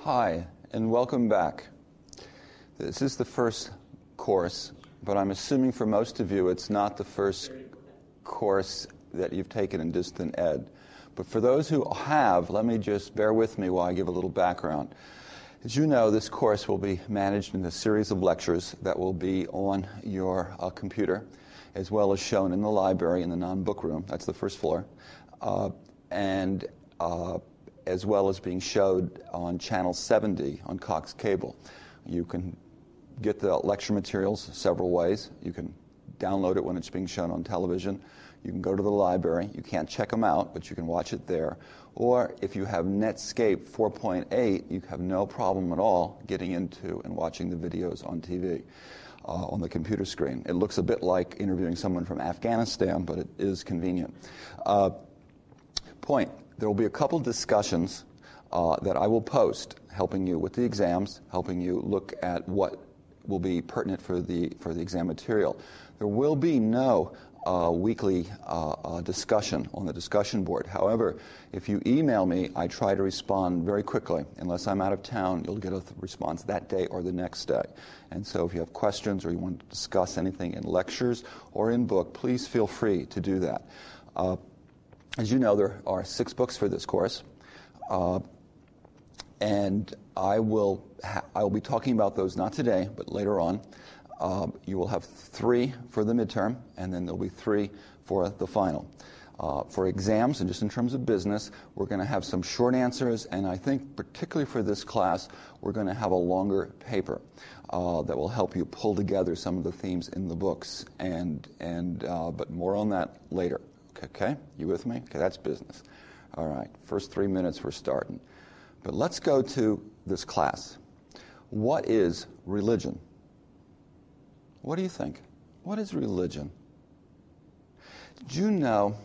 Hi, and welcome back. This is the first course, but I'm assuming for most of you it's not the first course that you've taken in Distant Ed. But for those who have, let me just bear with me while I give a little background. As you know, this course will be managed in a series of lectures that will be on your computer, as well as shown in the library in the non-book room. That's the first floor. As well as being showed on Channel 70 on Cox Cable. You can get the lecture materials several ways. You can download it when it's being shown on television. You can go to the library. You can't check them out, but you can watch it there. Or if you have Netscape 4.8, you have no problem at all getting into and watching the videos on TV, on the computer screen. It looks a bit like interviewing someone from Afghanistan, but it is convenient. There will be a couple discussions that I will post, helping you with the exams, helping you look at what will be pertinent for the exam material. There will be no weekly discussion on the discussion board. However, if you email me, I try to respond very quickly. Unless I'm out of town, you'll get a response that day or the next day. And so if you have questions or you want to discuss anything in lectures or in book, please feel free to do that. As you know, there are 6 books for this course, and I will be talking about those not today, but later on. You will have 3 for the midterm, and then there'll be 3 for the final. For exams, and just in terms of business, we're going to have some short answers, and I think particularly for this class, we're going to have a longer paper that will help you pull together some of the themes in the books, but more on that later. Okay, you with me? Okay, that's business. All right, first 3 minutes we're starting. But let's go to this class. What is religion? What do you think? What is religion? Did you know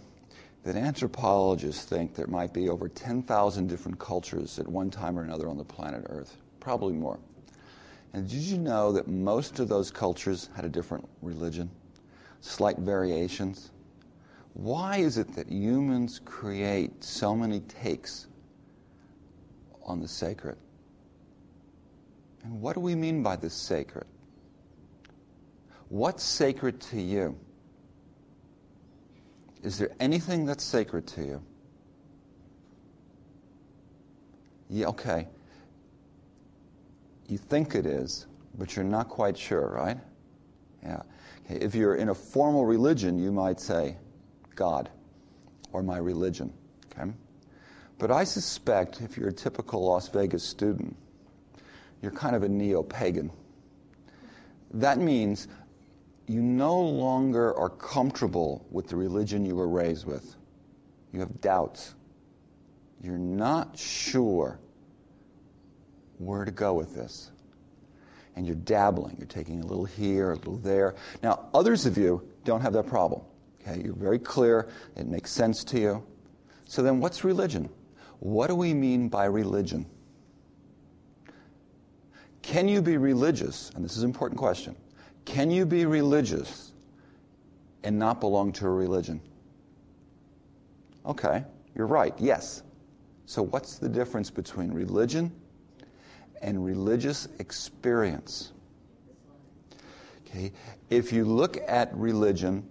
that anthropologists think there might be over 10,000 different cultures at one time or another on the planet Earth? Probably more. And did you know that most of those cultures had a different religion? Slight variations? Why is it that humans create so many takes on the sacred? And what do we mean by the sacred? What's sacred to you? Is there anything that's sacred to you? Yeah, okay. You think it is, but you're not quite sure, right? Yeah. Okay. If you're in a formal religion, you might say, God, or my religion, okay? But I suspect if you're a typical Las Vegas student, you're kind of a neo-pagan. That means you no longer are comfortable with the religion you were raised with. You have doubts. You're not sure where to go with this. And you're dabbling. You're taking a little here, a little there. Now, others of you don't have that problem. Okay, you're very clear. It makes sense to you. So then what's religion? What do we mean by religion? Can you be religious? And this is an important question. Can you be religious and not belong to a religion? Okay, you're right. Yes. So what's the difference between religion and religious experience? Okay, if you look at religion,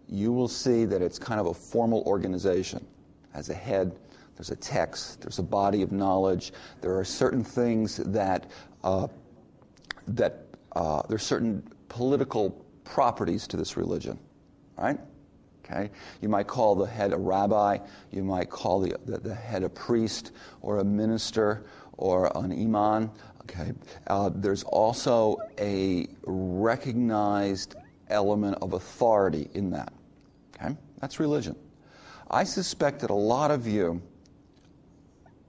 you will see that it's kind of a formal organization. As a head, there's a text, there's a body of knowledge. There are certain things there's certain political properties to this religion, right? Okay, you might call the head a rabbi. You might call the head a priest or a minister or an imam. Okay, there's also a recognized element of authority in that. Okay, that's religion. I suspect that a lot of you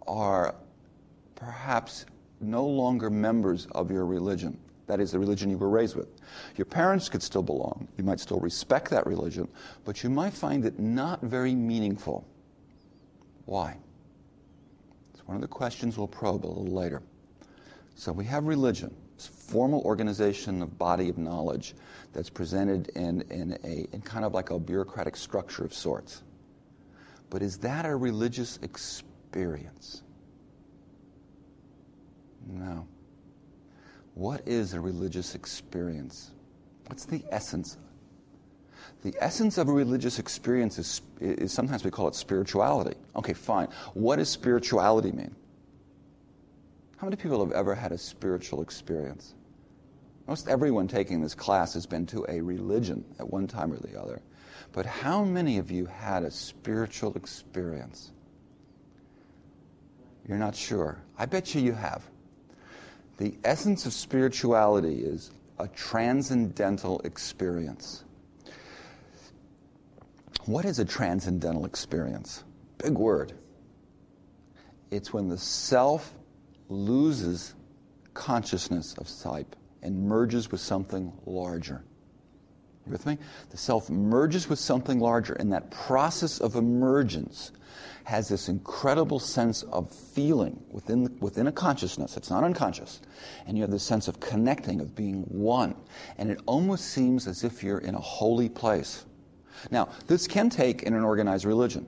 are perhaps no longer members of your religion. That is the religion you were raised with. Your parents could still belong. You might still respect that religion, but you might find it not very meaningful. Why? It's one of the questions we'll probe a little later. So we have religion, this formal organization of body of knowledge that's presented in kind of like a bureaucratic structure of sorts. But is that a religious experience? No. What is a religious experience? What's the essence? The essence of a religious experience is sometimes we call it spirituality. Okay, fine. What does spirituality mean? How many people have ever had a spiritual experience? Most everyone taking this class has been to a religion at one time or the other. But how many of you had a spiritual experience? You're not sure. I bet you have. The essence of spirituality is a transcendental experience. What is a transcendental experience? Big word. It's when the self loses consciousness of type and merges with something larger. You with me? The self merges with something larger, and that process of emergence has this incredible sense of feeling within a consciousness. It's not unconscious. And you have this sense of connecting, of being one. And it almost seems as if you're in a holy place. Now, this can take in an organized religion.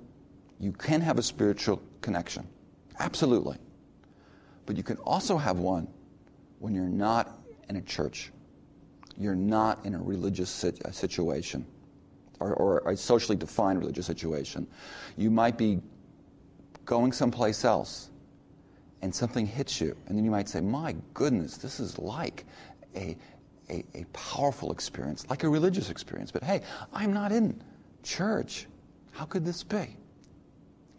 You can have a spiritual connection. Absolutely. But you can also have one when you're not in a church. You're not in a religious situation or a socially defined religious situation. You might be going someplace else and something hits you, and then you might say, my goodness, this is like a powerful experience, like a religious experience. But hey, I'm not in church. How could this be?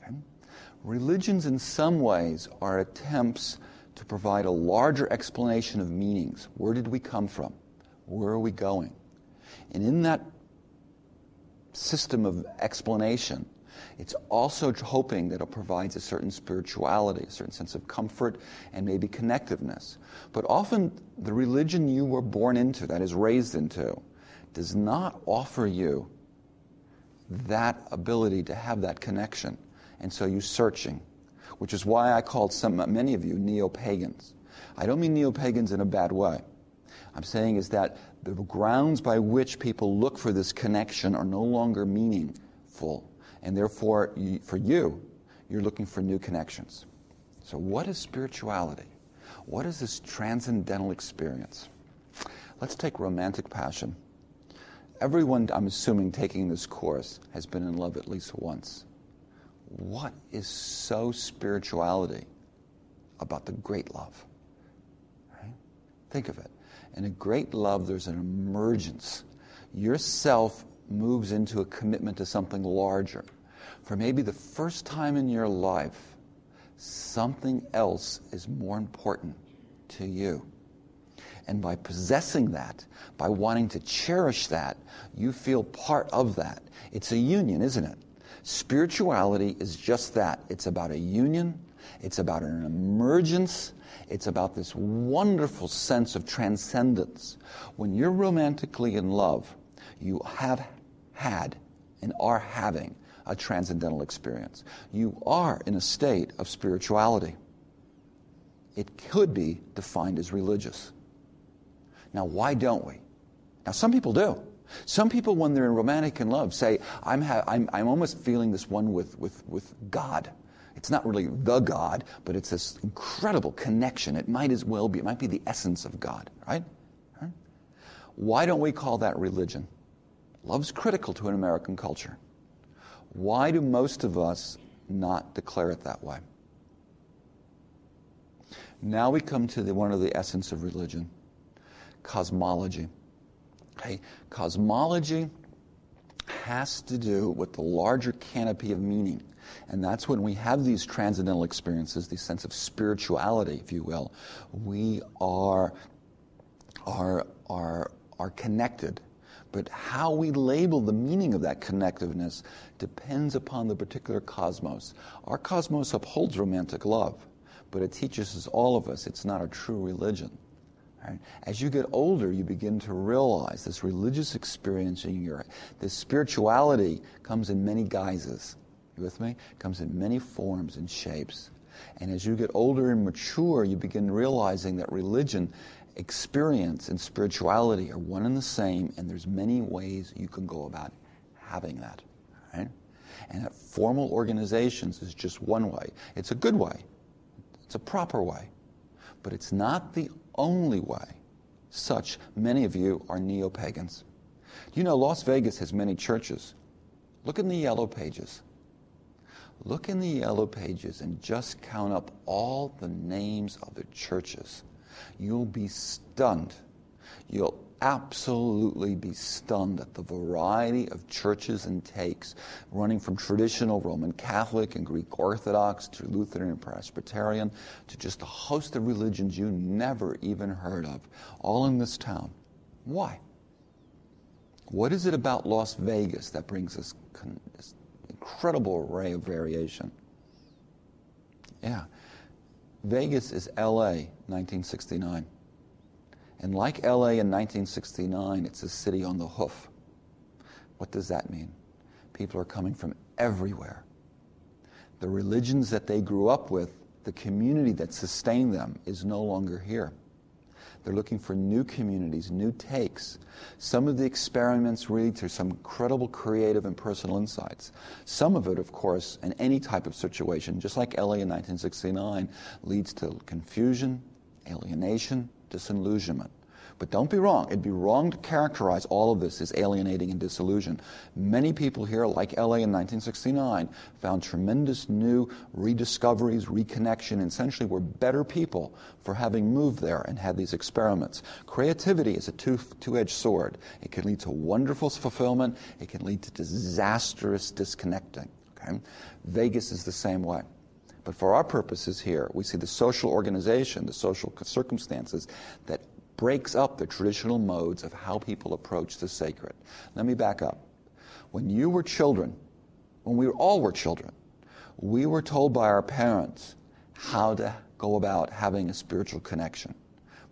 Okay. Religions in some ways are attempts to provide a larger explanation of meanings. Where did we come from? Where are we going? And in that system of explanation, it's also hoping that it provides a certain spirituality, a certain sense of comfort, and maybe connectiveness. But often the religion you were born into, that is raised into, does not offer you that ability to have that connection. And so you're searching, which is why I called many of you neo-pagans. I don't mean neo-pagans in a bad way. I'm saying is that the grounds by which people look for this connection are no longer meaningful. And therefore, for you, you're looking for new connections. So what is spirituality? What is this transcendental experience? Let's take romantic passion. Everyone, I'm assuming, taking this course has been in love at least once. What is so spirituality about the great love? Right? Think of it. In a great love, there's an emergence. Yourself moves into a commitment to something larger. For maybe the first time in your life, something else is more important to you. And by possessing that, by wanting to cherish that, you feel part of that. It's a union, isn't it? Spirituality is just that. It's about a union. It's about an emergence. It's about this wonderful sense of transcendence. When you're romantically in love, you have had and are having a transcendental experience. You are in a state of spirituality. It could be defined as religious. Now, why don't we? Now, some people do. Some people, when they're in romantic in love, say, I'm almost feeling this one with God. It's not really the God, but it's this incredible connection. It might as well be. It might be the essence of God, right? Why don't we call that religion? Love's critical to an American culture. Why do most of us not declare it that way? Now we come to one of the essence of religion, cosmology. Okay? Cosmology has to do with the larger canopy of meaning. And that's when we have these transcendental experiences, this sense of spirituality, if you will. We are connected. But how we label the meaning of that connectiveness depends upon the particular cosmos. Our cosmos upholds romantic love, but it teaches us, all of us, it's not a true religion. Right? As you get older, you begin to realize this religious experience in this spirituality comes in many guises. You with me? It comes in many forms and shapes. And as you get older and mature, you begin realizing that religion, experience, and spirituality are one and the same, and there's many ways you can go about having that. Right? And at formal organizations is just one way. It's a good way. It's a proper way. But it's not the only way. Such, many of you are neo-pagans. Do you know Las Vegas has many churches? Look in the yellow pages. Look in the yellow pages and just count up all the names of the churches. You'll be stunned. You'll absolutely be stunned at the variety of churches and takes, running from traditional Roman Catholic and Greek Orthodox to Lutheran and Presbyterian to just a host of religions you never even heard of, all in this town. Why? What is it about Las Vegas that brings this incredible array of variation? Yeah. Vegas is L.A. 1969. And like L.A. in 1969, it's a city on the hoof. What does that mean? People are coming from everywhere. The religions that they grew up with, the community that sustained them, is no longer here. They're looking for new communities, new takes. Some of the experiments lead to some incredible creative and personal insights. Some of it, of course, in any type of situation, just like LA in 1969, leads to confusion, alienation, disillusionment. But don't be wrong. It'd be wrong to characterize all of this as alienating and disillusion. Many people here, like LA in 1969, found tremendous new rediscoveries, reconnection, and essentially were better people for having moved there and had these experiments. Creativity is a two-edged sword. It can lead to wonderful fulfillment. It can lead to disastrous disconnecting. Okay? Vegas is the same way. But for our purposes here, we see the social organization, the social circumstances that breaks up the traditional modes of how people approach the sacred. Let me back up. When you were children, when we all were children, we were told by our parents how to go about having a spiritual connection.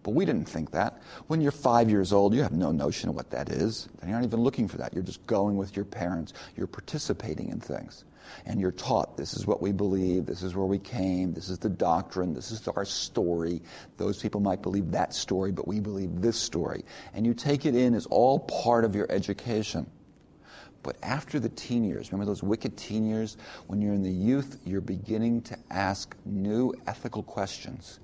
But we didn't think that. When you're 5 years old, you have no notion of what that is. And you're not even looking for that. You're just going with your parents. You're participating in things. And you're taught, this is what we believe, this is where we came, this is the doctrine, this is our story. Those people might believe that story, but we believe this story. And you take it in as all part of your education. But after the teen years, remember those wicked teen years? When you're in the youth, you're beginning to ask new ethical questions.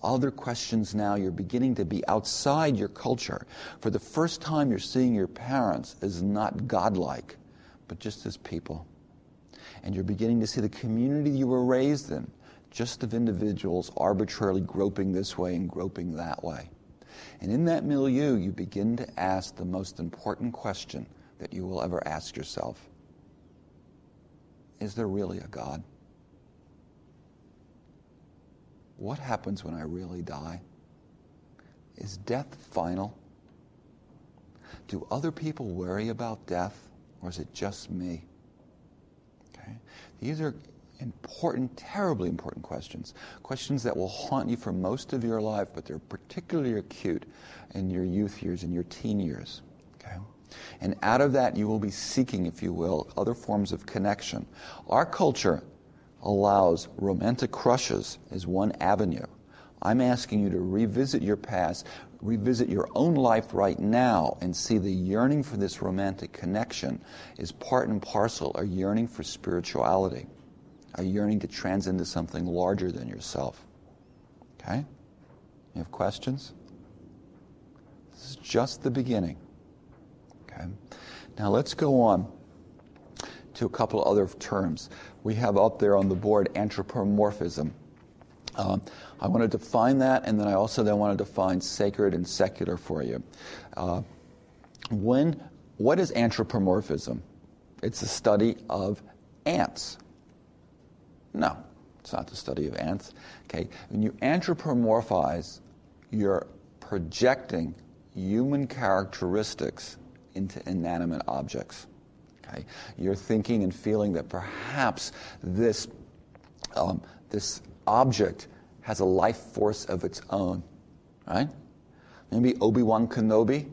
Other questions now, you're beginning to be outside your culture. For the first time, you're seeing your parents as not godlike, but just as people. And you're beginning to see the community you were raised in, just of individuals arbitrarily groping this way and groping that way. And in that milieu, you begin to ask the most important question that you will ever ask yourself. Is there really a God? What happens when I really die? Is death final? Do other people worry about death, or is it just me? These are important, terribly important questions. Questions that will haunt you for most of your life, but they're particularly acute in your youth years, in your teen years. Okay? And out of that, you will be seeking, if you will, other forms of connection. Our culture allows romantic crushes as one avenue. I'm asking you to revisit your past, revisit your own life right now, and see the yearning for this romantic connection is part and parcel a yearning for spirituality, a yearning to transcend into something larger than yourself. Okay? You have questions? This is just the beginning. Okay? Now let's go on to a couple of other terms. We have up there on the board anthropomorphism. I want to define that, and then I also want to define sacred and secular for you. What is anthropomorphism? It's the study of ants. No, it's not the study of ants. Okay, when you anthropomorphize, you're projecting human characteristics into inanimate objects. Okay, you're thinking and feeling that perhaps this object has a life force of its own, right? Maybe Obi-Wan Kenobi,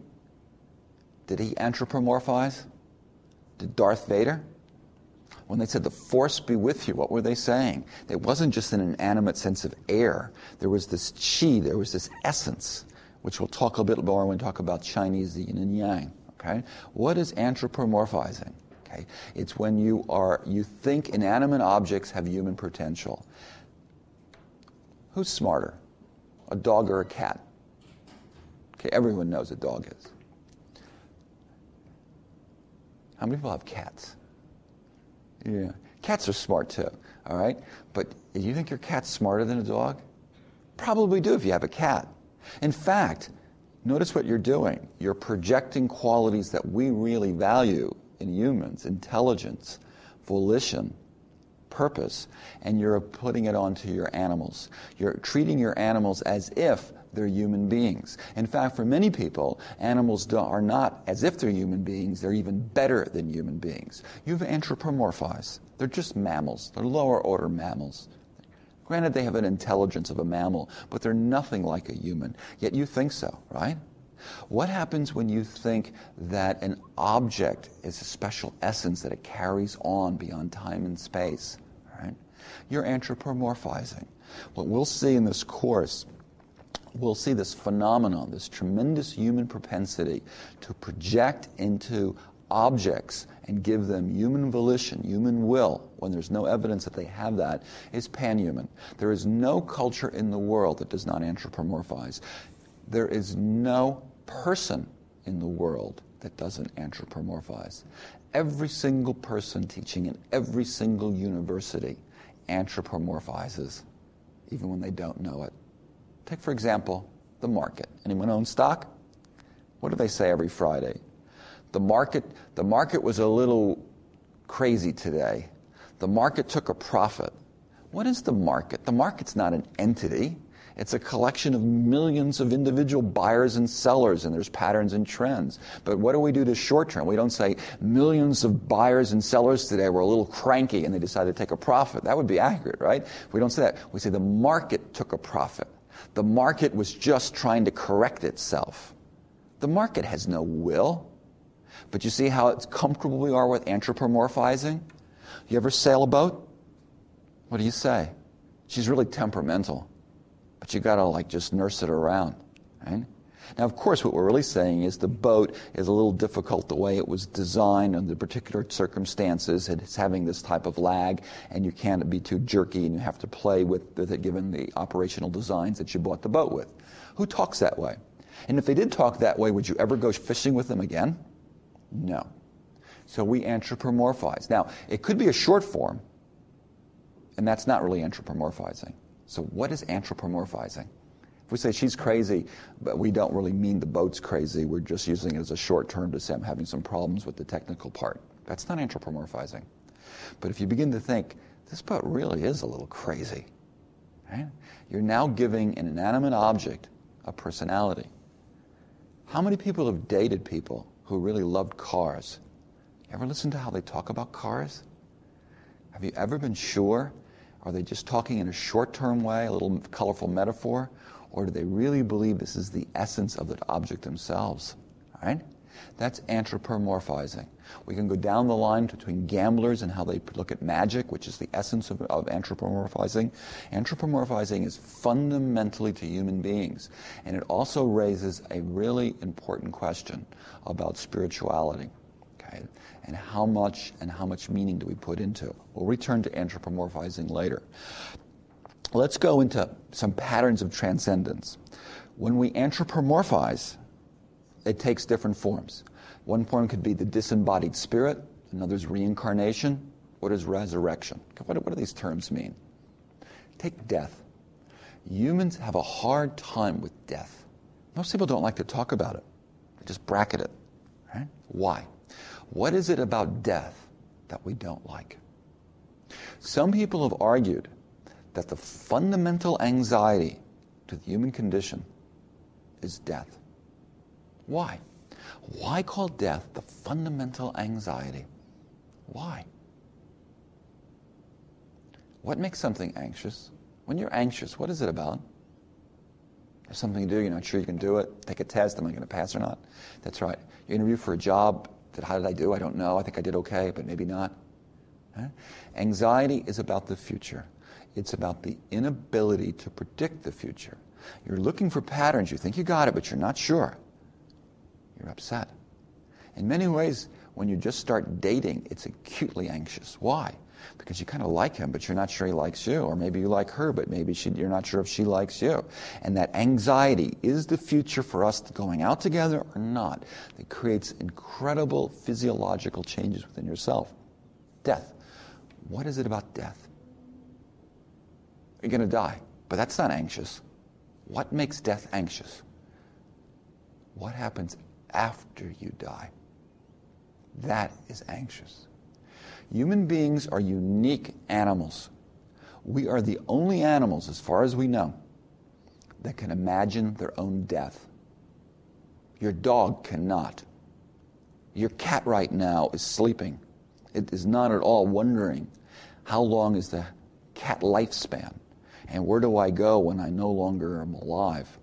did he anthropomorphize? Did Darth Vader? When they said the force be with you, what were they saying? It wasn't just an inanimate sense of air. There was this chi, there was this essence, which we'll talk a bit more when we talk about Chinese yin and yang, okay? What is anthropomorphizing? Okay? It's when you think inanimate objects have human potential. Who's smarter, a dog or a cat? Okay, everyone knows a dog is. How many people have cats? Yeah, cats are smart too, all right? But do you think your cat's smarter than a dog? Probably do if you have a cat. In fact, notice what you're doing. You're projecting qualities that we really value in humans: intelligence, volition, purpose, and you're putting it onto your animals. You're treating your animals as if they're human beings. In fact, for many people, animals are not as if they're human beings. They're even better than human beings. You've anthropomorphized. They're just mammals. They're lower order mammals. Granted, they have an intelligence of a mammal, but they're nothing like a human. Yet you think so, right? What happens when you think that an object is a special essence that it carries on beyond time and space? Right? You're anthropomorphizing. What we'll see in this course, we'll see this phenomenon, this tremendous human propensity to project into objects and give them human volition, human will, when there's no evidence that they have that, is panhuman. There is no culture in the world that does not anthropomorphize. There is no person in the world that doesn't anthropomorphize. Every single person teaching in every single university anthropomorphizes, even when they don't know it. Take, for example, the market. Anyone own stock? What do they say every Friday? The market was a little crazy today. The market took a profit. What is the market? The market's not an entity. It's a collection of millions of individual buyers and sellers, and there's patterns and trends. But what do we do to short term? We don't say millions of buyers and sellers today were a little cranky and they decided to take a profit. That would be accurate, right? We don't say that. We say the market took a profit. The market was just trying to correct itself. The market has no will. But you see how comfortable we are with anthropomorphizing? You ever sail a boat? What do you say? She's really temperamental. But you gotta just nurse it around, right? Now, of course, what we're really saying is the boat is a little difficult the way it was designed under particular circumstances. It's having this type of lag, and you can't be too jerky, and you have to play with it given the operational designs that you bought the boat with. Who talks that way? And if they did talk that way, would you ever go fishing with them again? No. So we anthropomorphize. Now, it could be a short form, and that's not really anthropomorphizing. So what is anthropomorphizing? If we say she's crazy, but we don't really mean the boat's crazy, we're just using it as a short term to say I'm having some problems with the technical part. That's not anthropomorphizing. But if you begin to think, this boat really is a little crazy, right? You're now giving an inanimate object a personality. How many people have dated people who really loved cars? You ever listen to how they talk about cars? Have you ever been sure? Are they just talking in a short-term way, a little colorful metaphor? Or do they really believe this is the essence of the object themselves? All right? That's anthropomorphizing. We can go down the line between gamblers and how they look at magic, which is the essence of anthropomorphizing. Anthropomorphizing is fundamentally to human beings. And it also raises a really important question about spirituality. Okay? And how much meaning do we put into it? We'll return to anthropomorphizing later. Let's go into some patterns of transcendence. When we anthropomorphize, it takes different forms. One form could be the disembodied spirit, another's reincarnation. What is resurrection? What do these terms mean? Take death. Humans have a hard time with death. Most people don't like to talk about it. They just bracket it. Right? Why? What is it about death that we don't like? Some people have argued that the fundamental anxiety to the human condition is death. Why? Why call death the fundamental anxiety? Why? What makes something anxious? When you're anxious, what is it about? There's something to do, you're not sure you can do it. Take a test, am I going to pass or not? That's right. You interview for a job, how did I do? I don't know. I think I did okay, but maybe not. Huh? Anxiety is about the future. It's about the inability to predict the future. You're looking for patterns. You think you got it, but you're not sure. You're upset. In many ways, When you just start dating, it's acutely anxious. Why? Because you kind of like him, but you're not sure he likes you. Or maybe you like her, but maybe you're not sure if she likes you. And that anxiety, is the future for us going out together or not? It creates incredible physiological changes within yourself. Death. What is it about death? You're going to die, but that's not anxious. What makes death anxious? What happens after you die? That is anxious. Human beings are unique animals. We are the only animals, as far as we know, that can imagine their own death. Your dog cannot. Your cat right now is sleeping. It is not at all wondering, how long is the cat lifespan? And where do I go when I no longer am alive?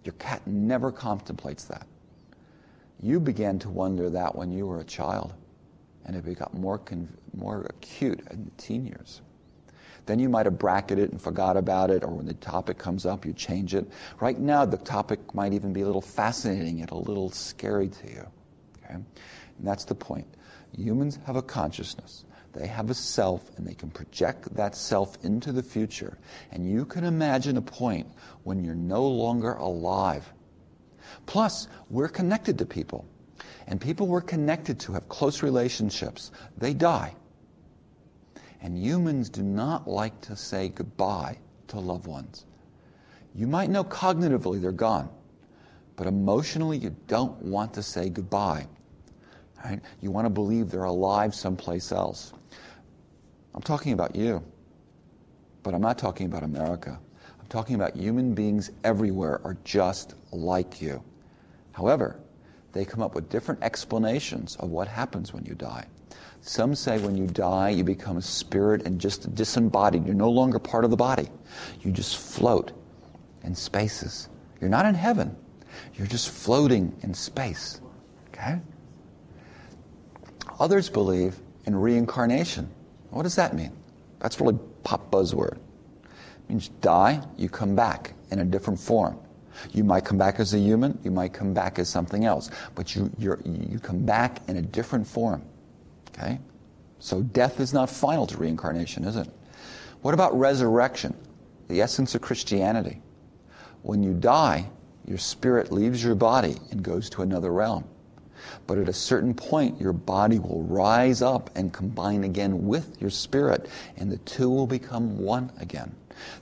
Your cat never contemplates that. You began to wonder that when you were a child, and it got more acute in the teen years. Then you might have bracketed it and forgot about it, or when the topic comes up, you change it. Right now, the topic might even be a little fascinating yet a little scary to you. Okay? And that's the point. Humans have a consciousness. They have a self, and they can project that self into the future. And you can imagine a point when you're no longer alive. Plus, we're connected to people. And people we're connected to have close relationships. They die. And humans do not like to say goodbye to loved ones. You might know cognitively they're gone, but emotionally you don't want to say goodbye. Right? You want to believe they're alive someplace else. I'm talking about you, but I'm not talking about America. I'm talking about human beings everywhere are just like you. However, they come up with different explanations of what happens when you die. Some say when you die, you become a spirit and just disembodied. You're no longer part of the body. You just float in spaces. You're not in heaven. You're just floating in space. Okay? Others believe in reincarnation. What does that mean? That's really pop buzzword. It means you die, you come back in a different form. You might come back as a human, you might come back as something else, but you come back in a different form. Okay? So death is not final to reincarnation, is it? What about resurrection? The essence of Christianity. When you die, your spirit leaves your body and goes to another realm. But at a certain point, your body will rise up and combine again with your spirit, and the two will become one again.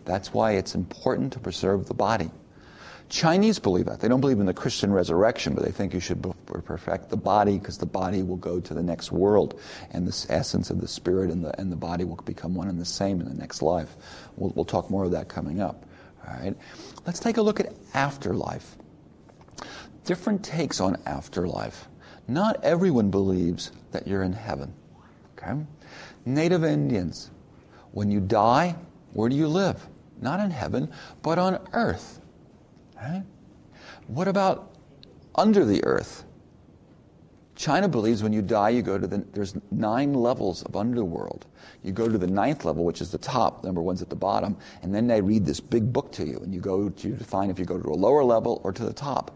That's why it's important to preserve the body. Chinese believe that. They don't believe in the Christian resurrection, but they think you should perfect the body because the body will go to the next world, and the essence of the spirit and the body will become one and the same in the next life. We'll talk more of that coming up. All right. Let's take a look at afterlife. Different takes on afterlife. Not everyone believes that you're in heaven. Okay? Native Indians, when you die, where do you live? Not in heaven, but on earth. Right? What about under the earth? China believes when you die, you go to there's 9 levels of underworld. You go to the 9th level, which is the top, number 1's at the bottom, and then they read this big book to you, and you define if you go to a lower level or to the top.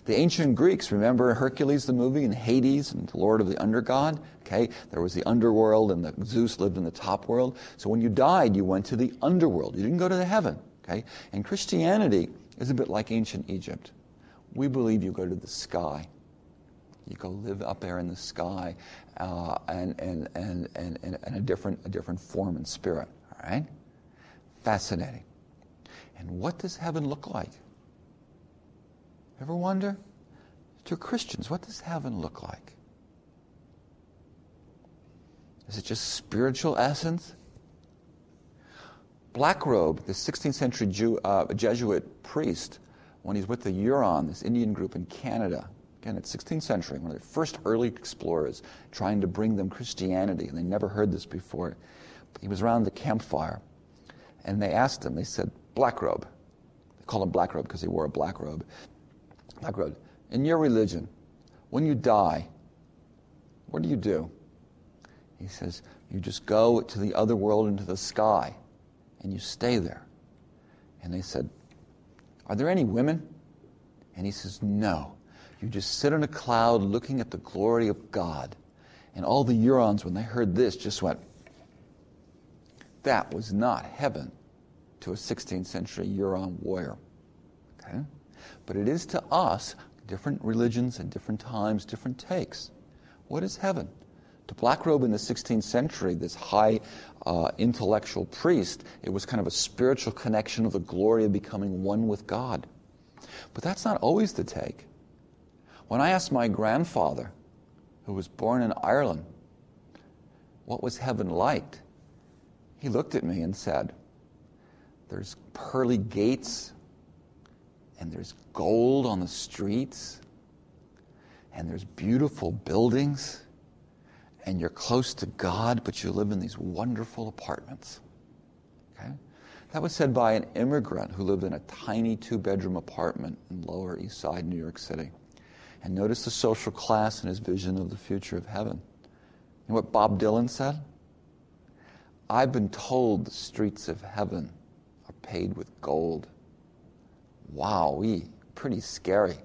The ancient Greeks, remember Hercules the movie, and Hades, and the Lord of the Undergod? Okay, there was the underworld, and Zeus lived in the top world. So when you died, you went to the underworld. You didn't go to the heaven. Okay, and Christianity is a bit like ancient Egypt. We believe you go to the sky. You go live up there in the sky, and a different form and spirit. All right, fascinating. And what does heaven look like? Ever wonder? To Christians, what does heaven look like? Is it just spiritual essence? Blackrobe, the 16th century Jesuit priest, when he's with the Huron, this Indian group in Canada, again, it's 16th century, one of the first early explorers trying to bring them Christianity, and they never heard this before. He was around the campfire, and they asked him, they said, Blackrobe. They called him Blackrobe because he wore a black robe. Blackrobe, in your religion, when you die, what do you do? He says, you just go to the other world, into the sky, and you stay there. And they said, are there any women? And he says, no. You just sit on a cloud looking at the glory of God. And all the Hurons, when they heard this, just went, that was not heaven to a 16th century Huron warrior. Okay? But it is to us, different religions and different times, different takes. What is heaven? To Blackrobe in the 16th century, this high intellectual priest, it was kind of a spiritual connection of the glory of becoming one with God. But that's not always the take. When I asked my grandfather, who was born in Ireland, what was heaven like, he looked at me and said, there's pearly gates, and there's gold on the streets, and there's beautiful buildings, and you're close to God, but you live in these wonderful apartments. Okay? That was said by an immigrant who lived in a tiny 2-bedroom apartment in Lower East Side, New York City. And notice the social class and his vision of the future of heaven. You know what Bob Dylan said? I've been told the streets of heaven are paved with gold. Wowee, pretty scary.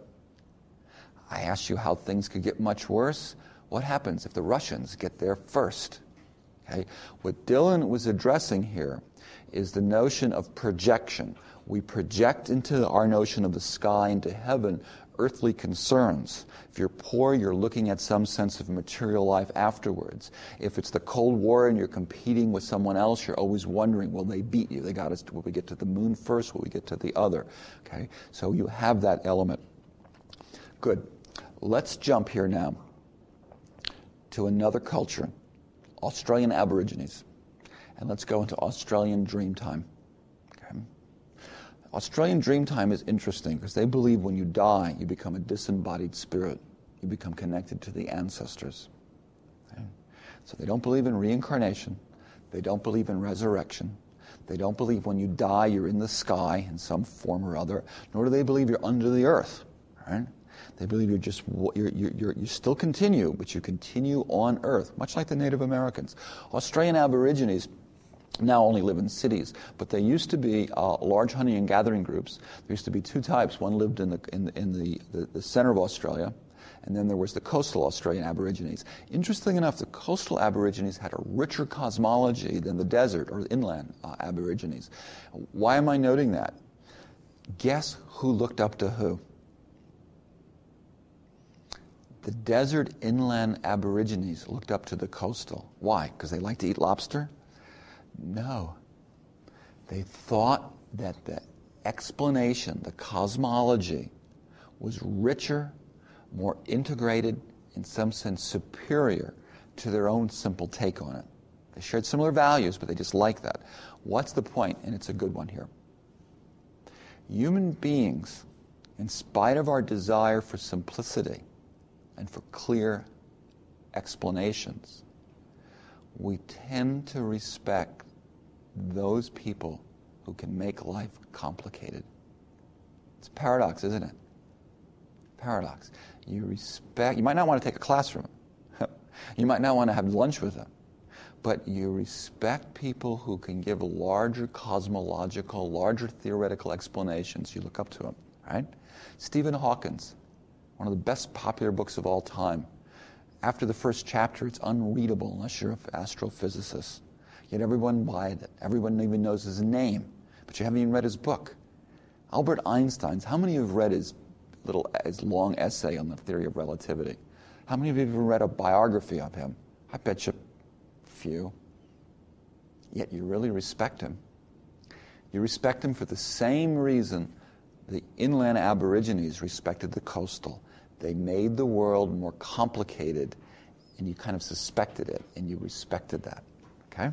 I asked you how things could get much worse. What happens if the Russians get there first? Okay? What Dylan was addressing here is the notion of projection. We project into our notion of the sky, into heaven, earthly concerns. If you're poor, you're looking at some sense of material life afterwards. If it's the Cold War and you're competing with someone else, you're always wondering, will they beat you? They got us. Will we get to the moon first? Will we get to the other? Okay, so you have that element. Good. Let's jump here now to another culture, Australian Aborigines. And let's go into Australian Dreamtime. Okay. Australian Dreamtime is interesting because they believe when you die, you become a disembodied spirit. You become connected to the ancestors. Okay. So they don't believe in reincarnation. They don't believe in resurrection. They don't believe when you die, you're in the sky in some form or other, nor do they believe you're under the earth. Right? They believe you still continue, but you continue on Earth, much like the Native Americans. Australian Aborigines now only live in cities, but they used to be large hunting and gathering groups. There used to be two types. One lived in the center of Australia, and then there was the coastal Australian Aborigines. Interesting enough, the coastal Aborigines had a richer cosmology than the desert or inland Aborigines. Why am I noting that? Guess who looked up to who? The desert inland Aborigines looked up to the coastal. Why? Because they like to eat lobster? No. They thought that the explanation, the cosmology, was richer, more integrated, in some sense superior to their own simple take on it. They shared similar values, but they just liked that. What's the point? And it's a good one here. Human beings, in spite of our desire for simplicity, and for clear explanations, we tend to respect those people who can make life complicated. It's a paradox, isn't it? Paradox. You might not want to take a class from them. You might not want to have lunch with them. But you respect people who can give larger cosmological, larger theoretical explanations. You look up to them, right? Stephen Hawkins, one of the best popular books of all time. After the first chapter, it's unreadable unless you're an astrophysicist. Yet everyone buys it. Everyone even knows his name, but you haven't even read his book. Albert Einstein's, how many of you have read his long essay on the theory of relativity? How many of you have ever read a biography of him? I bet you few. Yet you really respect him. You respect him for the same reason the inland Aborigines respected the coastal. They made the world more complicated, and you kind of suspected it, and you respected that. Okay?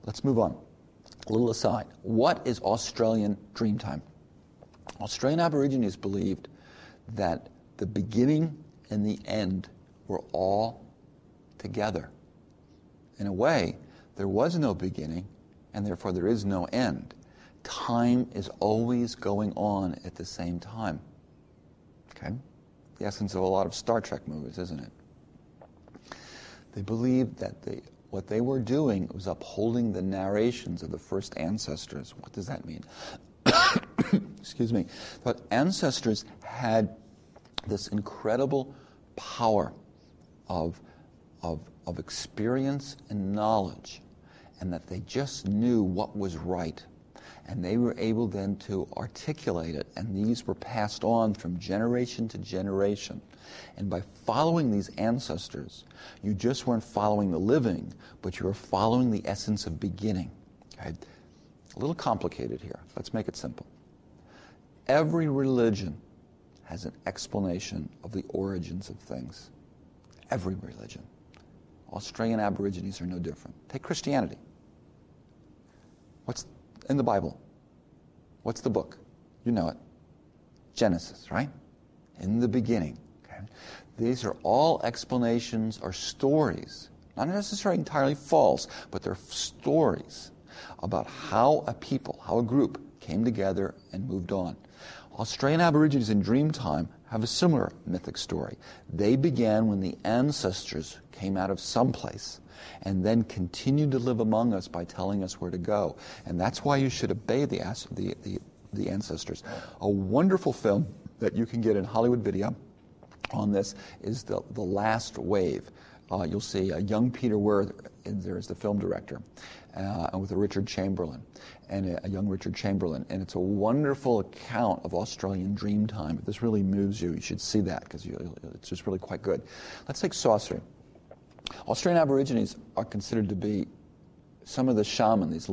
Let's move on. A little aside. What is Australian Dreamtime? Australian Aborigines believed that the beginning and the end were all together. In a way, there was no beginning, and therefore there is no end. Time is always going on at the same time. Okay? The essence of a lot of Star Trek movies, isn't it? They believed that what they were doing was upholding the narrations of the first ancestors. What does that mean? Excuse me. But ancestors had this incredible power of of experience and knowledge, and that they just knew what was right. And they were able then to articulate it, and these were passed on from generation to generation. And by following these ancestors, you just weren't following the living, but you were following the essence of beginning. Okay? A little complicated here. Let's make it simple. Every religion has an explanation of the origins of things. Every religion. Australian Aborigines are no different. Take Christianity. What's in the Bible? What's the book? You know it. Genesis, right? In the beginning. Okay? These are all explanations or stories, not necessarily entirely false, but they're stories about how a people, how a group came together and moved on. Australian Aborigines in Dreamtime have a similar mythic story. They began when the ancestors came out of someplace and then continued to live among us by telling us where to go. And that's why you should obey the ancestors. A wonderful film that you can get in Hollywood Video on this is The Last Wave. You'll see a young Peter Werther in there as the film director, and with a Richard Chamberlain, and a young Richard Chamberlain. And it's a wonderful account of Australian Dreamtime. If this really moves you, you should see that, because it's just really quite good. Let's take sorcery. Australian Aborigines are considered to be, some of the shaman, these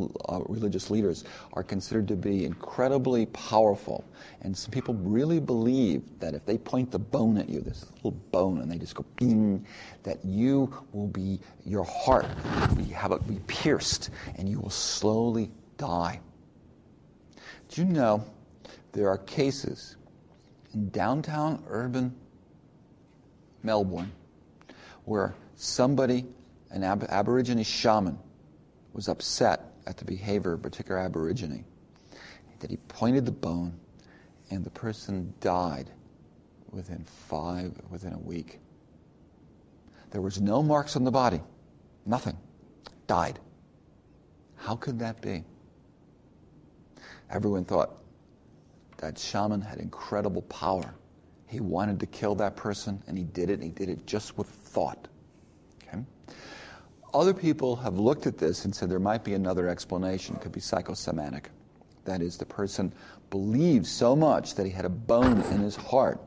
religious leaders, are considered to be incredibly powerful. And some people really believe that if they point the bone at you, this little bone, and they just go bing, that you will be, your heart will be pierced, and you will slowly die. Do you know there are cases in downtown urban Melbourne where somebody, an Aborigine shaman, was upset at the behavior of a particular Aborigine, that he pointed the bone, and the person died within a week. There was no marks on the body, nothing. Died. How could that be? Everyone thought that shaman had incredible power. He wanted to kill that person, and he did it, and he did it just with thought. Okay? Other people have looked at this and said there might be another explanation. It could be psychosomatic. That is, the person believed so much that he had a bone in his heart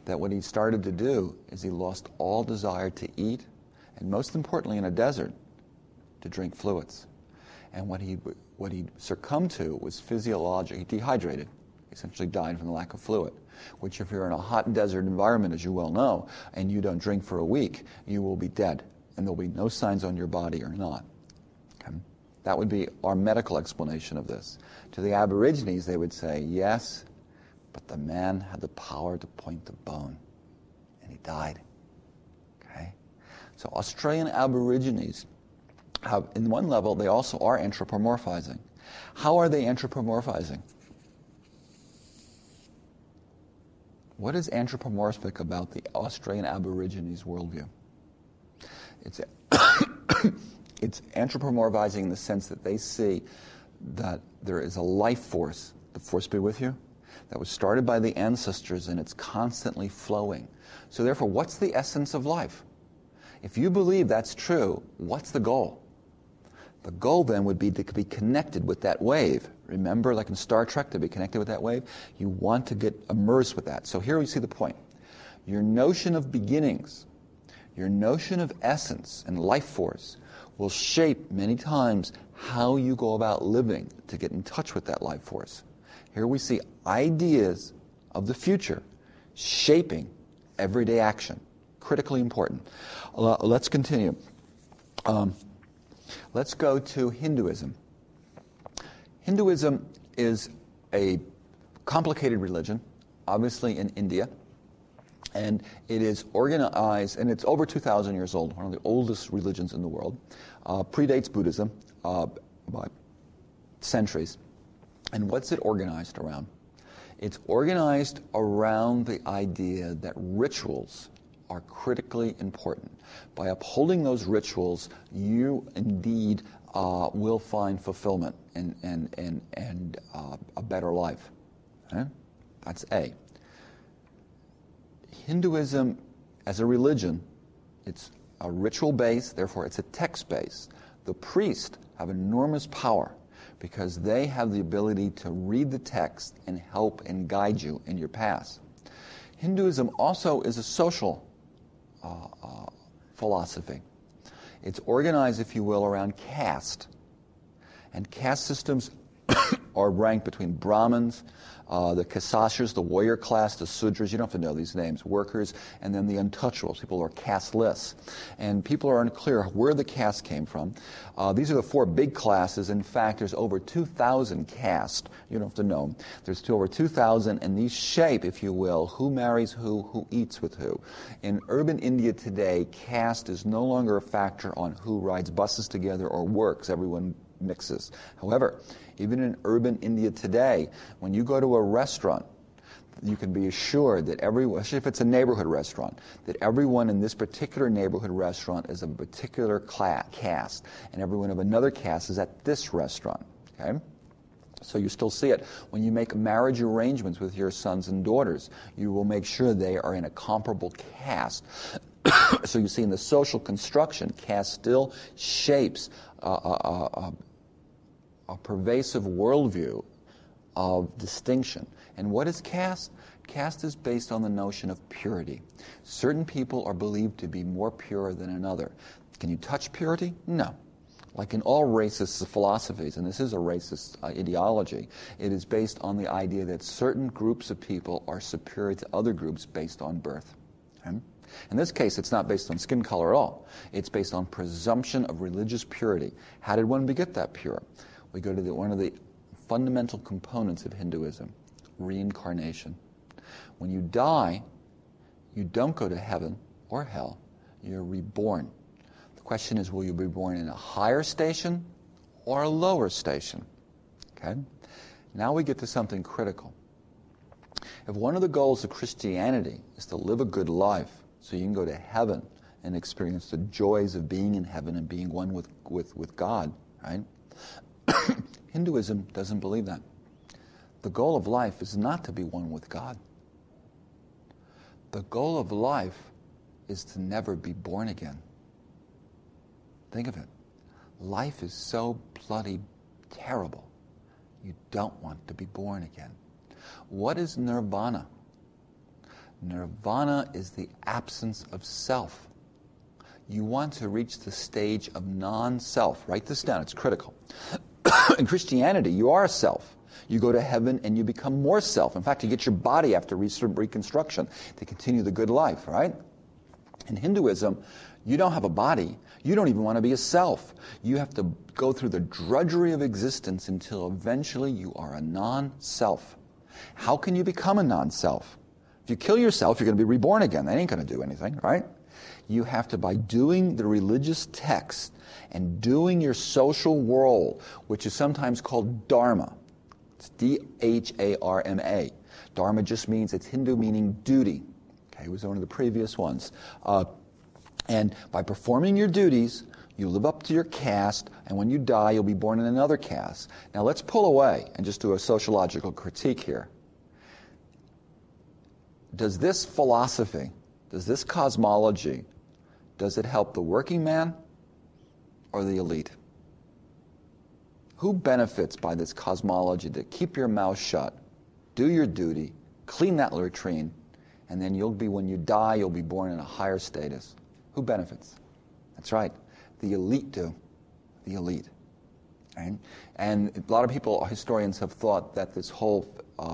that what he started to do is he lost all desire to eat, and most importantly in a desert, to drink fluids. And what he succumbed to was physiologic. He dehydrated. He essentially died from the lack of fluid, which if you're in a hot desert environment, as you well know, and you don't drink for a week, you will be dead. And there'll be no signs on your body or not. Okay? That would be our medical explanation of this. To the Aborigines, they would say, yes, but the man had the power to point the bone, and he died. Okay? So Australian Aborigines have, in one level, they also are anthropomorphizing. How are they anthropomorphizing? What is anthropomorphic about the Australian Aborigines' worldview? It's anthropomorphizing in the sense that they see that there is a life force, the force be with you, that was started by the ancestors, and it's constantly flowing. So therefore, what's the essence of life? If you believe that's true, what's the goal? The goal then would be to be connected with that wave. Remember, like in Star Trek, to be connected with that wave? You want to get immersed with that. So here we see the point. Your notion of beginnings, your notion of essence and life force will shape many times how you go about living to get in touch with that life force. Here we see ideas of the future shaping everyday action. Critically important. Let's continue. Let's go to Hinduism. Hinduism is a complicated religion, obviously in India. And it is organized, and it's over 2,000 years old, one of the oldest religions in the world. Predates Buddhism by centuries. And what's it organized around? It's organized around the idea that rituals are critically important. By upholding those rituals, you indeed will find fulfillment and a better life. Okay? That's A. Hinduism, as a religion, it's ritual-based, therefore it's a text-based. The priests have enormous power because they have the ability to read the text and help and guide you in your path. Hinduism also is a social philosophy. It's organized, if you will, around caste. And caste systems are ranked between Brahmins, the Kshatriyas, the warrior class, the Sudras, you don't have to know these names, workers, and then the untouchables, people who are casteless. And people are unclear where the caste came from. These are the four big classes. In fact, there's over 2,000 castes. You don't have to know them. There's over 2,000, and these shape, if you will, who marries who eats with who. In urban India today, caste is no longer a factor on who rides buses together or works. Everyone mixes. However, even in urban India today, when you go to a restaurant, you can be assured that everyone, especially if it's a neighborhood restaurant, that everyone in this particular neighborhood restaurant is of a particular caste, and everyone of another caste is at this restaurant. Okay? So you still see it. When you make marriage arrangements with your sons and daughters, you will make sure they are in a comparable caste. So you see in the social construction, caste still shapes a pervasive worldview of distinction. And what is caste? Caste is based on the notion of purity. Certain people are believed to be more pure than another. Can you touch purity? No. Like in all racist philosophies, and this is a racist ideology, it is based on the idea that certain groups of people are superior to other groups based on birth. Okay? In this case, it's not based on skin color at all. It's based on presumption of religious purity. How did one get that pure? We go to one of the fundamental components of Hinduism, reincarnation. When you die, you don't go to heaven or hell. You're reborn. The question is, will you be born in a higher station or a lower station? Okay? Now we get to something critical. If one of the goals of Christianity is to live a good life so you can go to heaven and experience the joys of being in heaven and being one with God, right? Hinduism doesn't believe that. The goal of life is not to be one with God. The goal of life is to never be born again. Think of it. Life is so bloody terrible. You don't want to be born again. What is nirvana? Nirvana is the absence of self. You want to reach the stage of non-self. Write this down, it's critical. In Christianity, you are self. You go to heaven and you become more self. In fact, you get your body after reconstruction to continue the good life, right? In Hinduism, you don't have a body. You don't even want to be a self. You have to go through the drudgery of existence until eventually you are a non-self. How can you become a non-self? If you kill yourself, you're going to be reborn again. That ain't going to do anything, right? You have to, by doing the religious text and doing your social role, which is sometimes called dharma. It's D-H-A-R-M-A. Dharma just means, it's Hindu meaning duty. Okay, it was one of the previous ones. And by performing your duties, you live up to your caste, and when you die, you'll be born in another caste. Now let's pull away and just do a sociological critique here. Does this philosophy, does this cosmology, does it help the working man or the elite? Who benefits by this cosmology to keep your mouth shut, do your duty, clean that latrine, and then when you die, you'll be born in a higher status? Who benefits? That's right. The elite do. The elite. Right? And a lot of people, historians, have thought that this whole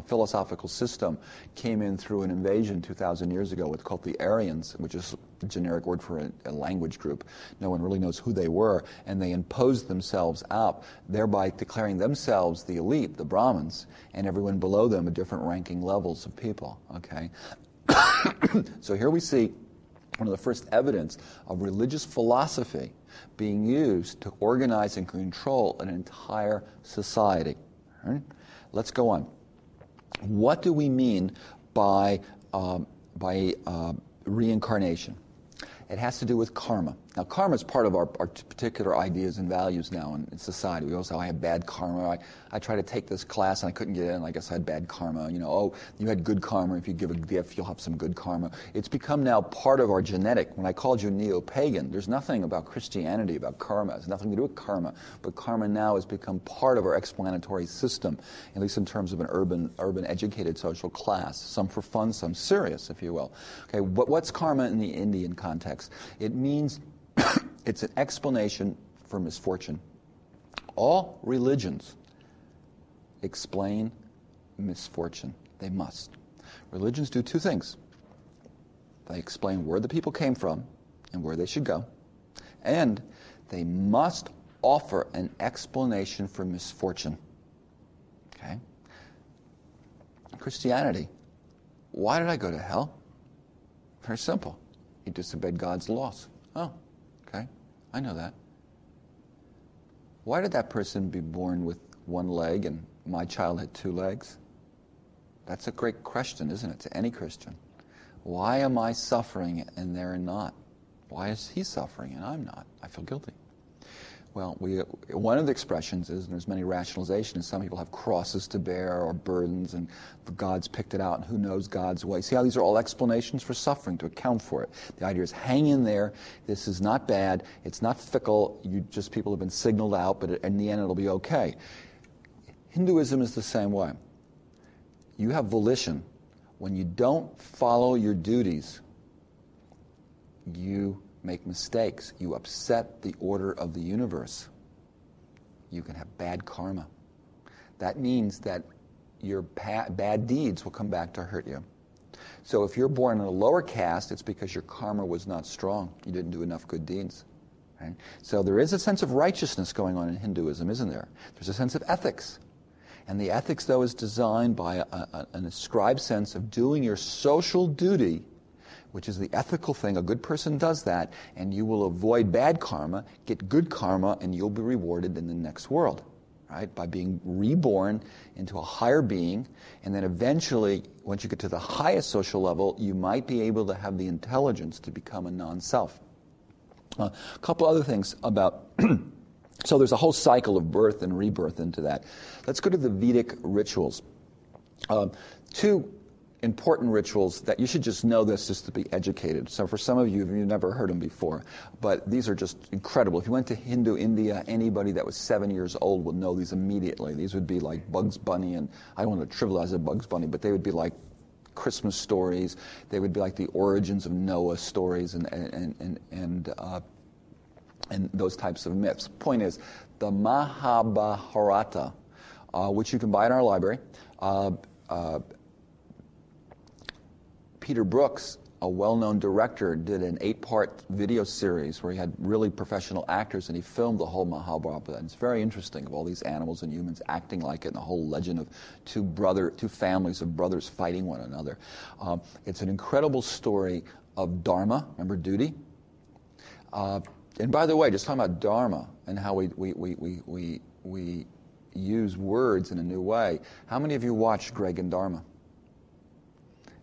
philosophical system came in through an invasion 2,000 years ago. It's called the Aryans, which is a generic word for a language group. No one really knows who they were, and they imposed themselves up, thereby declaring themselves the elite, the Brahmins, and everyone below them at different ranking levels of people. Okay, so here we see one of the first evidence of religious philosophy being used to organize and control an entire society. Right? Let's go on. What do we mean by reincarnation? It has to do with karma. Now, karma is part of our particular ideas and values now in society. We always say, I have bad karma. I tried to take this class and I couldn't get in. I guess I had bad karma. Oh, you had good karma. If you give a gift, you'll have some good karma. It's become now part of our genetic. When I called you neo-pagan, there's nothing about Christianity, about karma. It has nothing to do with karma. But karma now has become part of our explanatory system, at least in terms of an urban educated social class. Some for fun, some serious, if you will. Okay, what's karma in the Indian context? It means it's an explanation for misfortune. All religions explain misfortune. They must. Religions do two things. They explain where the people came from and where they should go. And they must offer an explanation for misfortune. Okay? Christianity. Why did I go to hell? Very simple. You disobeyed God's laws. Oh, okay. I know that. Why did that person be born with one leg and my child had two legs? That's a great question, isn't it, to any Christian? Why am I suffering and they're not? Why is he suffering and I'm not? I feel guilty. Well, one of the expressions is, and there's many rationalizations, some people have crosses to bear or burdens, and God's picked it out, and who knows God's way. See how these are all explanations for suffering to account for it. The idea is hang in there. This is not bad. It's not fickle. People have been signaled out, but in the end it'll be okay. Hinduism is the same way. You have volition. When you don't follow your duties, you make mistakes. You upset the order of the universe. You can have bad karma. That means that your bad deeds will come back to hurt you. So if you're born in a lower caste, it's because your karma was not strong. You didn't do enough good deeds. Right? So there is a sense of righteousness going on in Hinduism, isn't there? There's a sense of ethics. And the ethics, though, is designed by an ascribed sense of doing your social duty, which is the ethical thing. A good person does that, and you will avoid bad karma, get good karma, and you'll be rewarded in the next world, right? By being reborn into a higher being, and then eventually, once you get to the highest social level, you might be able to have the intelligence to become a non-self. A couple other things about... So there's a whole cycle of birth and rebirth into that. Let's go to the Vedic rituals. Two important rituals that you should just know this just to be educated. So for some of you, you've never heard them before, but these are just incredible. If you went to Hindu India, anybody that was 7 years old would know these immediately. These would be like Bugs Bunny, and I don't want to trivialize a Bugs Bunny, but they would be like Christmas stories. They would be like the origins of Noah stories and those types of myths. Point is, the Mahabharata, which you can buy in our library, Peter Brooks, a well-known director, did an 8-part video series where he had really professional actors, and he filmed the whole Mahabharata. And it's very interesting, of all these animals and humans acting like it, and the whole legend of two families of brothers fighting one another. It's an incredible story of dharma. Remember duty? And by the way, just talking about dharma and how we use words in a new way. How many of you watched Greg and Dharma?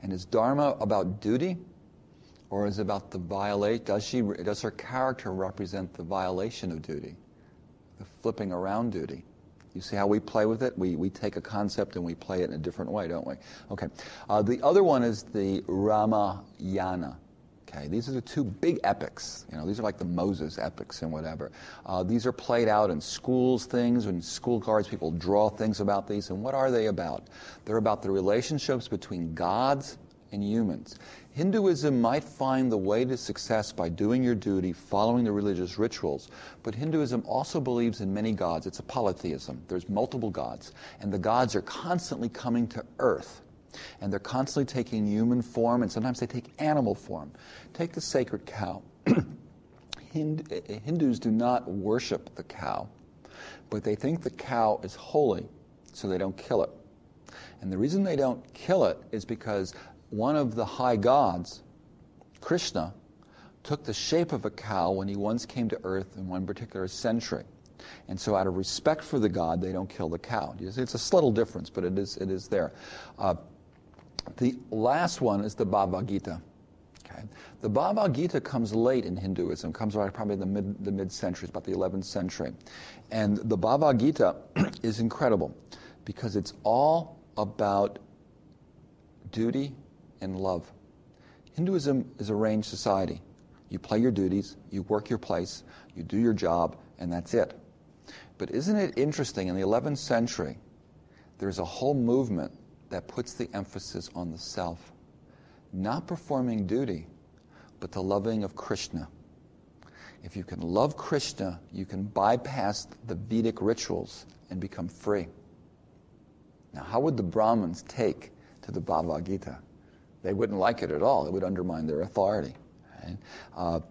And is dharma about duty, or is it about the violate? Does her character represent the violation of duty, the flipping around duty? You see how we play with it? We take a concept and we play it in a different way, don't we? Okay. The other one is the Ramayana. Okay, these are the two big epics. These are like the Moses epics and whatever. These are played out in schools, things, and school cards. People draw things about these. And what are they about? They're about the relationships between gods and humans. Hinduism might find the way to success by doing your duty, following the religious rituals. But Hinduism also believes in many gods. It's a polytheism. There's multiple gods. And the gods are constantly coming to earth. And they're constantly taking human form, and sometimes they take animal form. Take the sacred cow. Hindus do not worship the cow, but they think the cow is holy, so they don't kill it. And the reason they don't kill it is because one of the high gods, Krishna, took the shape of a cow when he once came to earth in one particular century. And so out of respect for the god, they don't kill the cow. It's a subtle difference, but it is there. The last one is the Bhagavad Gita. Okay? The Bhagavad Gita comes late in Hinduism, comes right probably the mid-century, about the 11th century. And the Bhagavad Gita is incredible because it's all about duty and love. Hinduism is a range society. You play your duties, you work your place, you do your job, and that's it. But isn't it interesting, in the 11th century, there's a whole movement that puts the emphasis on the self. Not performing duty, but the loving of Krishna. If you can love Krishna, you can bypass the Vedic rituals and become free. Now, how would the Brahmins take to the Bhagavad Gita? They wouldn't like it at all. It would undermine their authority. Right?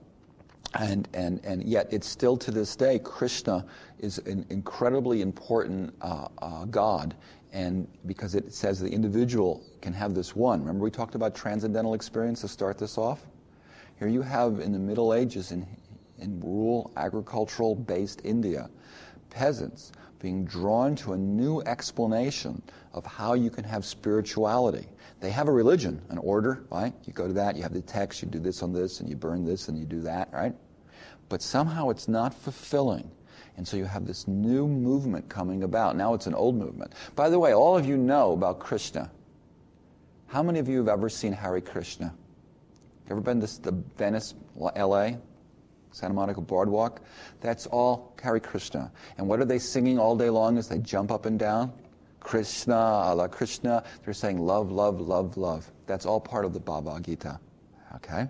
And yet, it's still to this day, Krishna is an incredibly important God, and because it says the individual can have this one. Remember we talked about transcendental experience to start this off? Here you have, in the Middle Ages, in rural, agricultural-based India, peasants being drawn to a new explanation of how you can have spirituality. They have a religion, an order, right? You go to that, you have the text, you do this on this, and you burn this, and you do that, right? But somehow it's not fulfilling. And so you have this new movement coming about. Now it's an old movement. By the way, all of you know about Krishna. How many of you have ever seen Hare Krishna? Ever been to the Venice, L.A., Santa Monica Boardwalk? That's all Hare Krishna. And what are they singing all day long as they jump up and down? Krishna, Allah Krishna. They're saying love, love, love, love. That's all part of the Bhagavad Gita. Okay?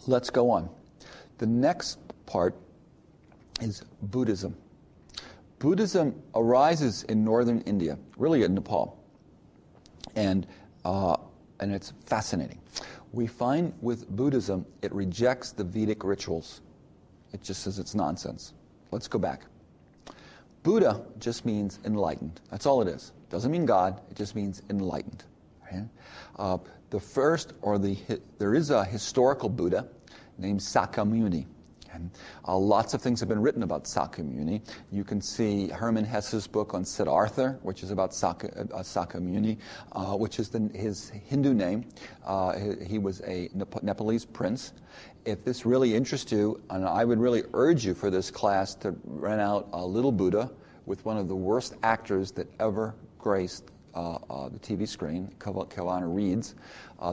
Let's go on. The next part is Buddhism. Buddhism arises in northern India, really in Nepal. And it's fascinating. We find with Buddhism, it rejects the Vedic rituals. It just says it's nonsense. Let's go back. Buddha just means enlightened. That's all it is. Doesn't mean God. It just means enlightened. Okay? There is a historical Buddha named Sakyamuni. And lots of things have been written about Sakyamuni. You can see Hermann Hesse's book on Siddhartha, which is about Sakyamuni, which is his Hindu name. He was a Nepalese prince. If this really interests you, and I would really urge you for this class to rent out a Little Buddha with one of the worst actors that ever graced the TV screen, Keanu Reeves,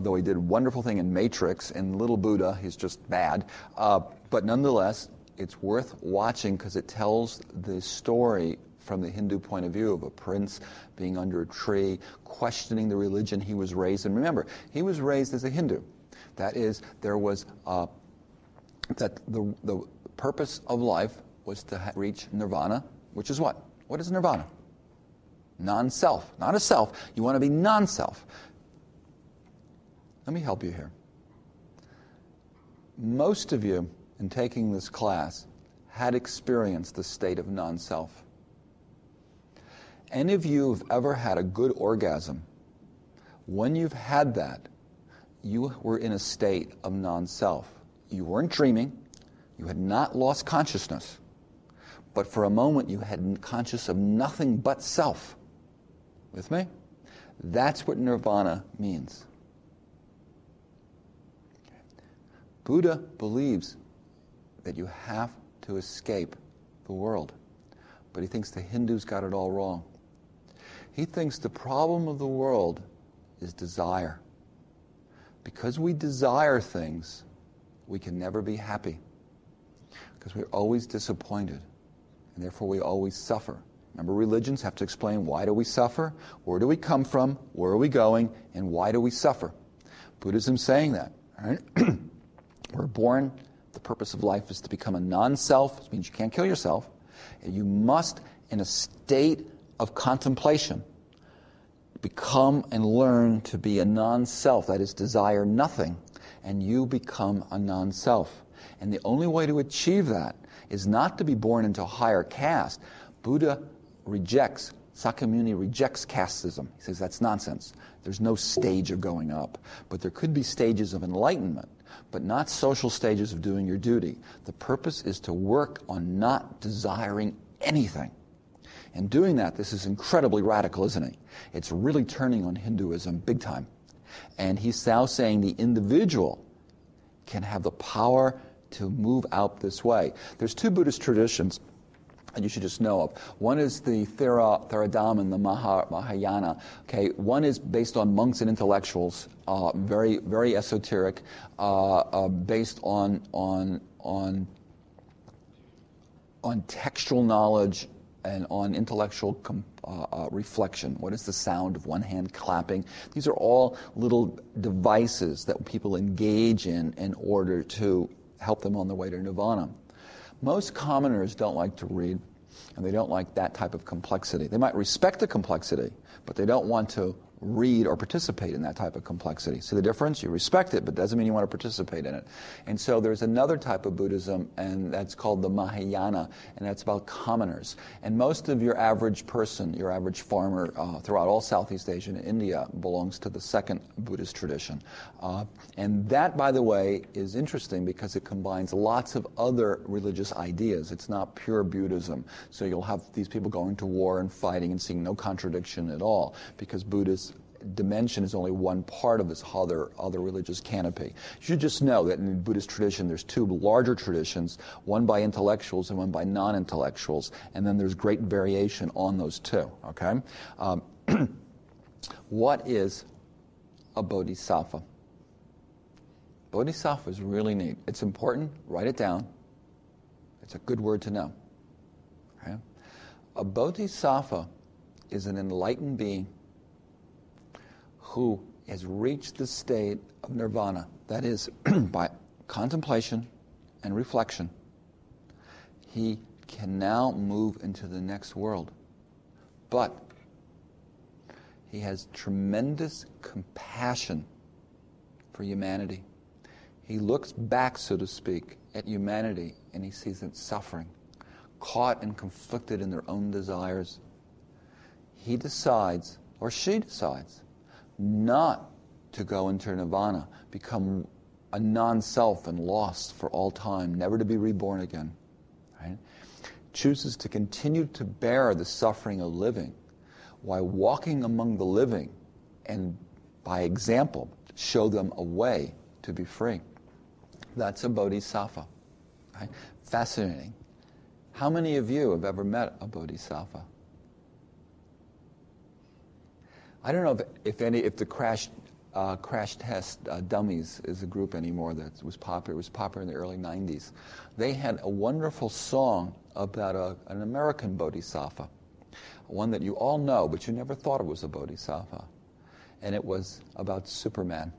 though he did a wonderful thing in Matrix. In Little Buddha, he's just bad. But nonetheless, it's worth watching because it tells the story from the Hindu point of view of a prince being under a tree, questioning the religion he was raised in. Remember, he was raised as a Hindu. That is, there was that the purpose of life was to reach nirvana, which is what? What is nirvana? Non-self, not a self. You want to be non-self. Let me help you here. Most of you, in taking this class, had experienced the state of non-self. Any of you have ever had a good orgasm? When you've had that, you were in a state of non-self. You weren't dreaming. You had not lost consciousness. But for a moment, you had conscious of nothing but self. With me? That's what nirvana means. Buddha believes that you have to escape the world. But he thinks the Hindus got it all wrong. He thinks the problem of the world is desire. Because we desire things, we can never be happy. Because we're always disappointed. And therefore we always suffer. Remember, religions have to explain why do we suffer, where do we come from, where are we going, and why do we suffer. Buddhism's saying that. Right? We're born, the purpose of life is to become a non-self, which means you can't kill yourself. And you must, in a state of contemplation, become and learn to be a non-self, that is, desire nothing, and you become a non-self. And the only way to achieve that is not to be born into a higher caste. Buddha rejects, Sakyamuni rejects casteism. He says that's nonsense. There's no stage of going up. But there could be stages of enlightenment, but not social stages of doing your duty. The purpose is to work on not desiring anything. And doing that, this is incredibly radical, isn't it? It's really turning on Hinduism big time. And he's now saying the individual can have the power to move out this way. There's two Buddhist traditions that you should just know of. One is the Theravada and the Mahayana. Okay, one is based on monks and intellectuals, very, very esoteric, based on textual knowledge and on intellectual reflection. What is the sound of one hand clapping? These are all little devices that people engage in order to help them on their way to nirvana. Most commoners don't like to read, and they don't like that type of complexity. They might respect the complexity, but they don't want to read or participate in that type of complexity. See the difference? You respect it, but doesn't mean you want to participate in it. And so there's another type of Buddhism, and that's called the Mahayana, and that's about commoners. And most of your average person, your average farmer throughout all Southeast Asia and India belongs to the second Buddhist tradition. And that, by the way, is interesting because it combines lots of other religious ideas. It's not pure Buddhism. So you'll have these people going to war and fighting and seeing no contradiction at all, because Buddhists dimension is only one part of this other religious canopy. You should just know that in Buddhist tradition there's two larger traditions, one by intellectuals and one by non-intellectuals, and then there's great variation on those two, okay? What is a bodhisattva? Bodhisattva is really neat. It's important. Write it down. It's a good word to know. Okay? A bodhisattva is an enlightened being who has reached the state of nirvana. That is, by contemplation and reflection, he can now move into the next world. But he has tremendous compassion for humanity. He looks back, so to speak, at humanity, and he sees it suffering, caught and conflicted in their own desires. He decides, or she decides, not to go into nirvana, become a non-self and lost for all time, never to be reborn again. Right? Chooses to continue to bear the suffering of living while walking among the living and, by example, show them a way to be free. That's a bodhisattva. Right? Fascinating. How many of you have ever met a bodhisattva? I don't know if the crash test dummies is a group anymore that was popular. It was popular in the early 90s. They had a wonderful song about an American bodhisattva, one that you all know, but you never thought it was a bodhisattva. And it was about Superman.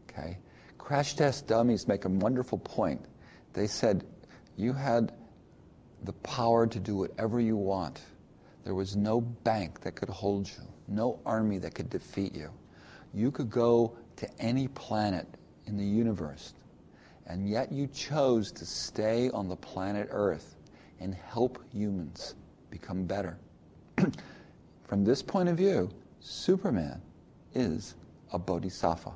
Okay? Crash test dummies make a wonderful point. They said, you had the power to do whatever you want. There was no bank that could hold you, no army that could defeat you. You could go to any planet in the universe, and yet you chose to stay on the planet Earth and help humans become better. From this point of view, Superman is a bodhisattva.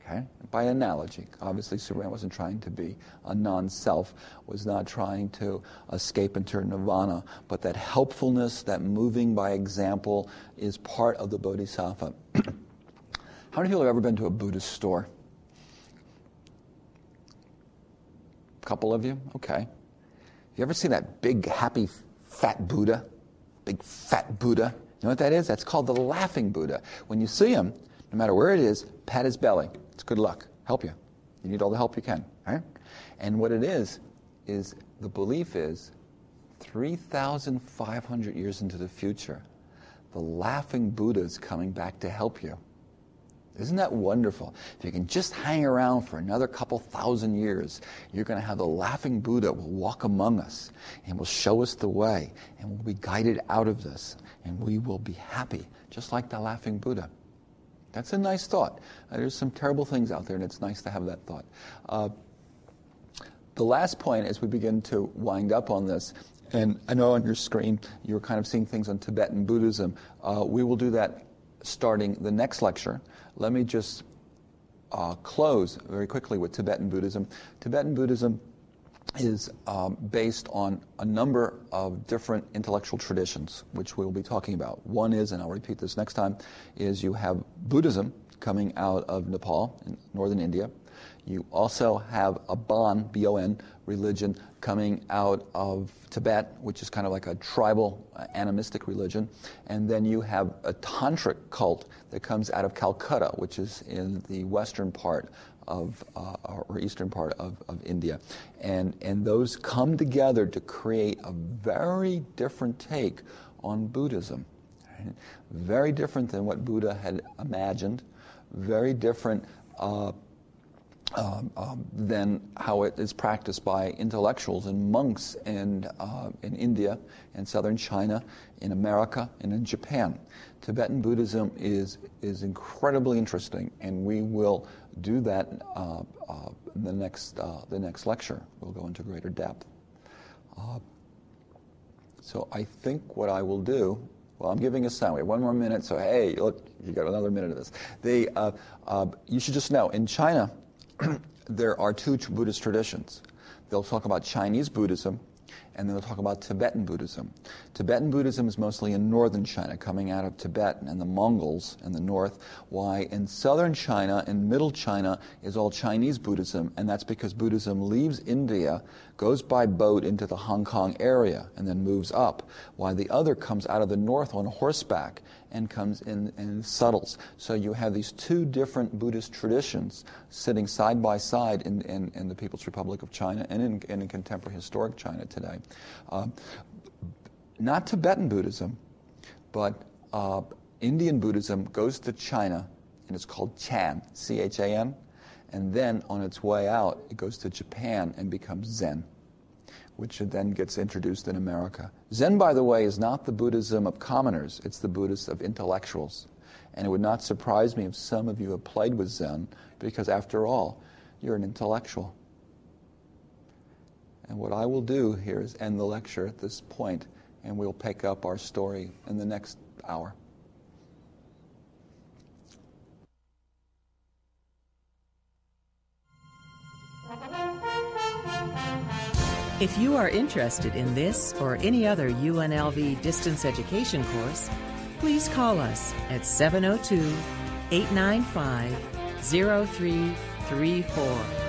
Okay? By analogy, obviously Superman wasn't trying to be a non-self, was not trying to escape into nirvana, but that helpfulness, that moving by example is part of the bodhisattva. How many people have ever been to a Buddhist store? A couple of you? Okay. You ever seen that big, happy, fat Buddha? Big, fat Buddha? You know what that is? That's called the laughing Buddha. When you see him, no matter where it is, pat his belly. It's good luck. Help you. You need all the help you can. Right? And what it is the belief is 3,500 years into the future, the laughing Buddha is coming back to help you. Isn't that wonderful? If you can just hang around for another couple thousand years, you're going to have the laughing Buddha will walk among us and will show us the way, and we'll be guided out of this, and we will be happy, just like the laughing Buddha. That's a nice thought. There's some terrible things out there, and it's nice to have that thought. The last point, as we begin to wind up on this, and I know on your screen you're kind of seeing things on Tibetan Buddhism. We will do that starting the next lecture. Let me just close very quickly with Tibetan Buddhism. Tibetan Buddhism is based on a number of different intellectual traditions, which we'll be talking about. One is, and I'll repeat this next time, is you have Buddhism coming out of Nepal in northern India. You also have a Bon, B-O-N, religion coming out of Tibet, which is kind of like a tribal animistic religion. And then you have a tantric cult that comes out of Calcutta, which is in the western part of, or eastern part of India. And those come together to create a very different take on Buddhism. Right? Very different than what Buddha had imagined, very different than how it is practiced by intellectuals and monks in India, in southern China, in America, and in Japan. Tibetan Buddhism is incredibly interesting, and we will do that in the next lecture. We'll go into greater depth. So I think what I will do. Well, I'm giving a sound. We have 1 more minute, so hey, look, you got another minute of this. You should just know, in China, there are 2 Buddhist traditions. They'll talk about Chinese Buddhism, and then they'll talk about Tibetan Buddhism. Tibetan Buddhism is mostly in northern China, coming out of Tibet and the Mongols in the north, while in southern China and middle China is all Chinese Buddhism, and that's because Buddhism leaves India, goes by boat into the Hong Kong area, and then moves up, while the other comes out of the north on horseback and comes in settles. So you have these 2 different Buddhist traditions sitting side by side in the People's Republic of China and in contemporary historic China today. Not Tibetan Buddhism, but Indian Buddhism goes to China, and it's called Chan, C-H-A-N, and then on its way out, it goes to Japan and becomes Zen, which then gets introduced in America. Zen, by the way, is not the Buddhism of commoners. It's the Buddhism of intellectuals. And it would not surprise me if some of you have played with Zen, because after all, you're an intellectual. And what I will do here is end the lecture at this point, and we'll pick up our story in the next hour. If you are interested in this or any other UNLV distance education course, please call us at 702-895-0334.